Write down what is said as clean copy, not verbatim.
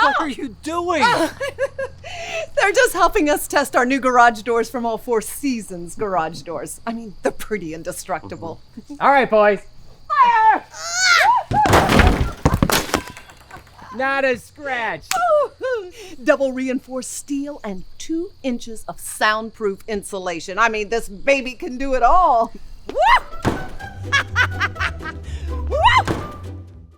What are you doing? They're just helping us test our new garage doors from all Four Seasons garage doors. I mean, they're pretty indestructible. All right, boys. Fire! Not a scratch. Double reinforced steel and 2 inches of soundproof insulation. I mean, this baby can do it all. Woo! Woo!